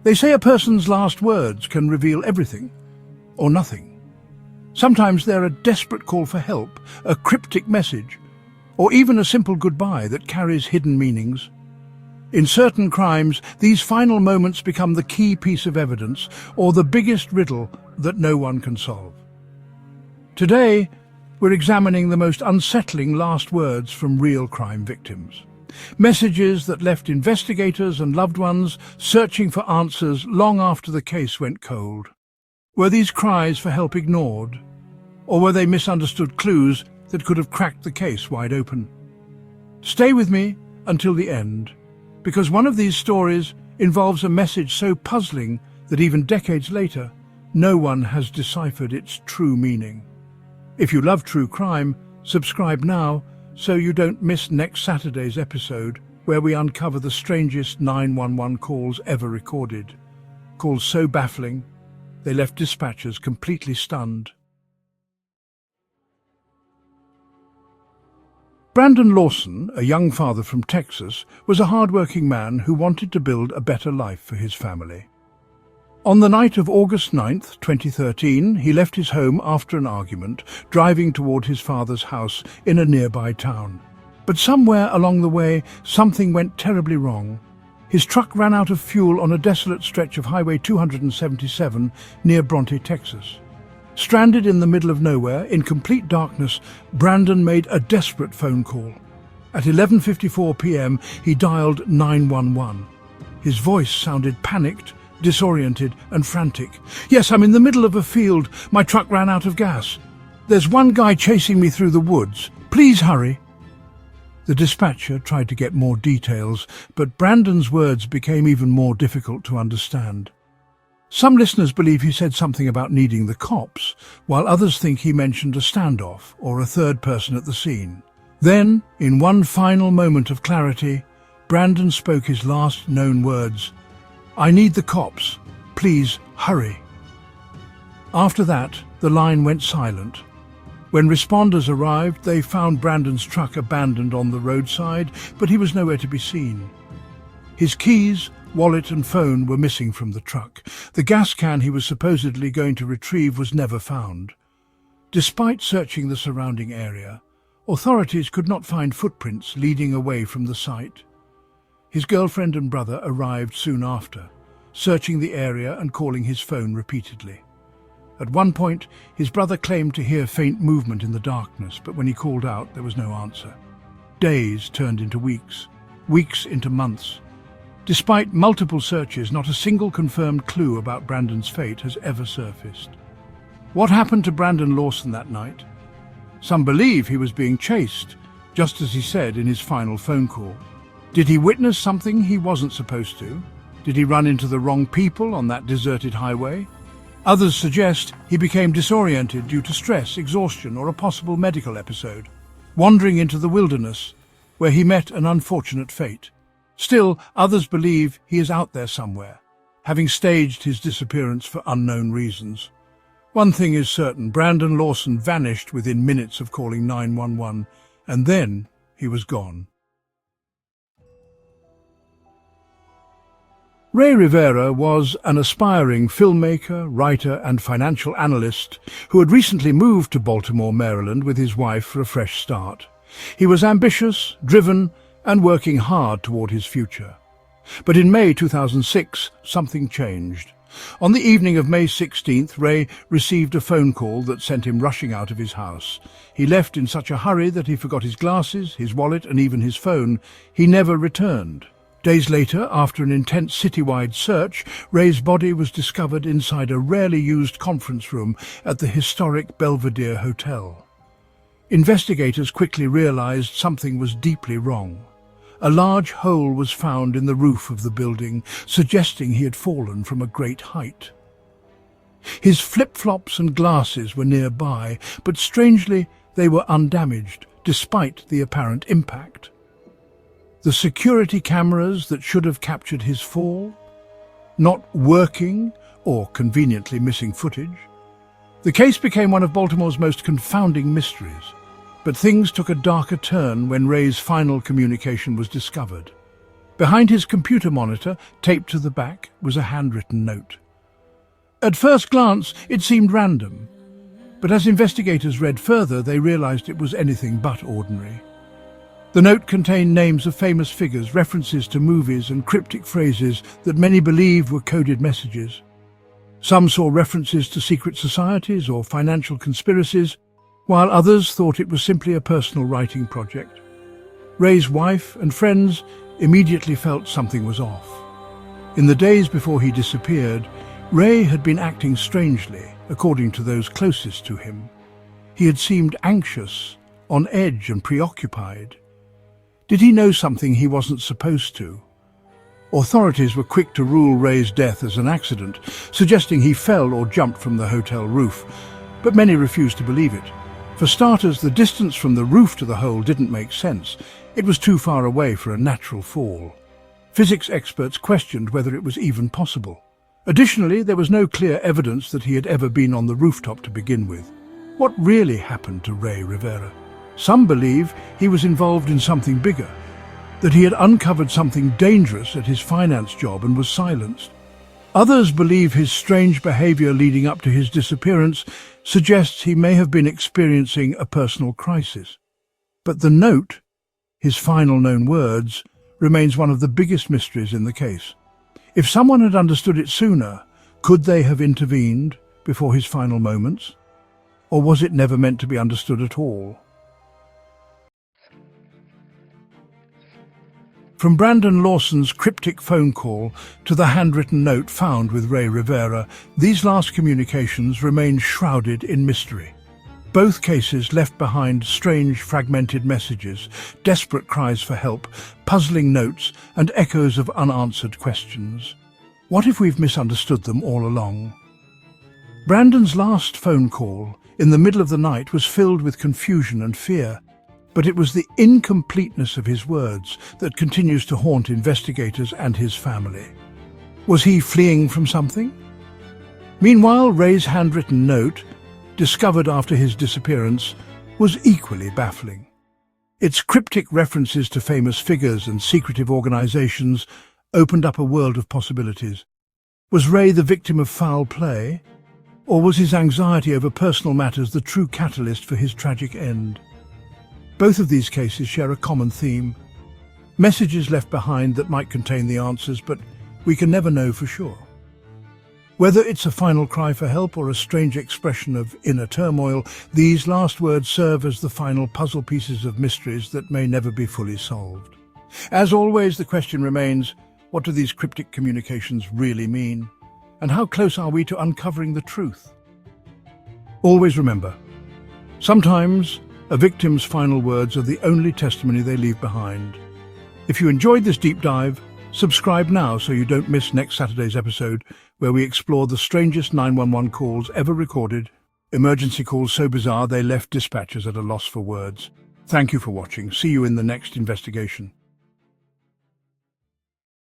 They say a person's last words can reveal everything or nothing. Sometimes they're a desperate call for help, a cryptic message, or even a simple goodbye that carries hidden meanings. In certain crimes, these final moments become the key piece of evidence or the biggest riddle that no one can solve. Today, we're examining the most unsettling last words from real crime victims. Messages that left investigators and loved ones searching for answers long after the case went cold. Were these cries for help ignored, or were they misunderstood clues that could have cracked the case wide open? Stay with me until the end, because one of these stories involves a message so puzzling that even decades later, no one has deciphered its true meaning. If you love true crime, subscribe now so you don't miss next Saturday's episode, where we uncover the strangest 911 calls ever recorded. Calls so baffling, they left dispatchers completely stunned. Brandon Lawson, a young father from Texas, was a hard-working man who wanted to build a better life for his family. On the night of August 9th, 2013, he left his home after an argument, driving toward his father's house in a nearby town. But somewhere along the way, something went terribly wrong. His truck ran out of fuel on a desolate stretch of Highway 277 near Bronte, Texas. Stranded in the middle of nowhere, in complete darkness, Brandon made a desperate phone call. At 11:54 p.m., he dialed 911. His voice sounded panicked, disoriented and frantic. "Yes, I'm in the middle of a field. My truck ran out of gas. There's one guy chasing me through the woods. Please hurry." The dispatcher tried to get more details, but Brandon's words became even more difficult to understand. Some listeners believe he said something about needing the cops, while others think he mentioned a standoff or a third person at the scene. Then, in one final moment of clarity, Brandon spoke his last known words: "I need the cops. Please hurry." After that, the line went silent. When responders arrived, they found Brandon's truck abandoned on the roadside, but he was nowhere to be seen. His keys, wallet and phone were missing from the truck. The gas can he was supposedly going to retrieve was never found. Despite searching the surrounding area, authorities could not find footprints leading away from the site. His girlfriend and brother arrived soon after, searching the area and calling his phone repeatedly. At one point, his brother claimed to hear faint movement in the darkness, but when he called out, there was no answer. Days turned into weeks, weeks into months. Despite multiple searches, not a single confirmed clue about Brandon's fate has ever surfaced. What happened to Brandon Lawson that night? Some believe he was being chased, just as he said in his final phone call. Did he witness something he wasn't supposed to? Did he run into the wrong people on that deserted highway? Others suggest he became disoriented due to stress, exhaustion, or a possible medical episode, wandering into the wilderness, where he met an unfortunate fate. Still, others believe he is out there somewhere, having staged his disappearance for unknown reasons. One thing is certain: Brandon Lawson vanished within minutes of calling 911, and then he was gone. Ray Rivera was an aspiring filmmaker, writer and financial analyst who had recently moved to Baltimore, Maryland with his wife for a fresh start. He was ambitious, driven and working hard toward his future. But in May 2006, something changed. On the evening of May 16th, Ray received a phone call that sent him rushing out of his house. He left in such a hurry that he forgot his glasses, his wallet and even his phone. He never returned. Days later, after an intense citywide search, Ray's body was discovered inside a rarely used conference room at the historic Belvedere Hotel. Investigators quickly realized something was deeply wrong. A large hole was found in the roof of the building, suggesting he had fallen from a great height. His flip-flops and glasses were nearby, but strangely they were undamaged, despite the apparent impact. The security cameras that should have captured his fall, not working or conveniently missing footage. The case became one of Baltimore's most confounding mysteries, but things took a darker turn when Ray's final communication was discovered. Behind his computer monitor, taped to the back, was a handwritten note. At first glance, it seemed random, but as investigators read further, they realized it was anything but ordinary. The note contained names of famous figures, references to movies and cryptic phrases that many believed were coded messages. Some saw references to secret societies or financial conspiracies, while others thought it was simply a personal writing project. Ray's wife and friends immediately felt something was off. In the days before he disappeared, Ray had been acting strangely, according to those closest to him. He had seemed anxious, on edge and preoccupied. Did he know something he wasn't supposed to? Authorities were quick to rule Ray's death as an accident, suggesting he fell or jumped from the hotel roof, but many refused to believe it. For starters, the distance from the roof to the hole didn't make sense. It was too far away for a natural fall. Physics experts questioned whether it was even possible. Additionally, there was no clear evidence that he had ever been on the rooftop to begin with. What really happened to Ray Rivera? Some believe he was involved in something bigger, that he had uncovered something dangerous at his finance job and was silenced. Others believe his strange behavior leading up to his disappearance suggests he may have been experiencing a personal crisis. But the note, his final known words, remains one of the biggest mysteries in the case. If someone had understood it sooner, could they have intervened before his final moments? Or was it never meant to be understood at all? From Brandon Lawson's cryptic phone call to the handwritten note found with Ray Rivera, these last communications remain shrouded in mystery. Both cases left behind strange, fragmented messages, desperate cries for help, puzzling notes, and echoes of unanswered questions. What if we've misunderstood them all along? Brandon's last phone call, in the middle of the night, was filled with confusion and fear. But it was the incompleteness of his words that continues to haunt investigators and his family. Was he fleeing from something? Meanwhile, Ray's handwritten note, discovered after his disappearance, was equally baffling. Its cryptic references to famous figures and secretive organizations opened up a world of possibilities. Was Ray the victim of foul play? Or was his anxiety over personal matters the true catalyst for his tragic end? Both of these cases share a common theme. Messages left behind that might contain the answers, but we can never know for sure. Whether it's a final cry for help or a strange expression of inner turmoil, these last words serve as the final puzzle pieces of mysteries that may never be fully solved. As always, the question remains, what do these cryptic communications really mean? And how close are we to uncovering the truth? Always remember, sometimes a victim's final words are the only testimony they leave behind. If you enjoyed this deep dive, subscribe now so you don't miss next Saturday's episode, where we explore the strangest 911 calls ever recorded, emergency calls so bizarre they left dispatchers at a loss for words. Thank you for watching. See you in the next investigation.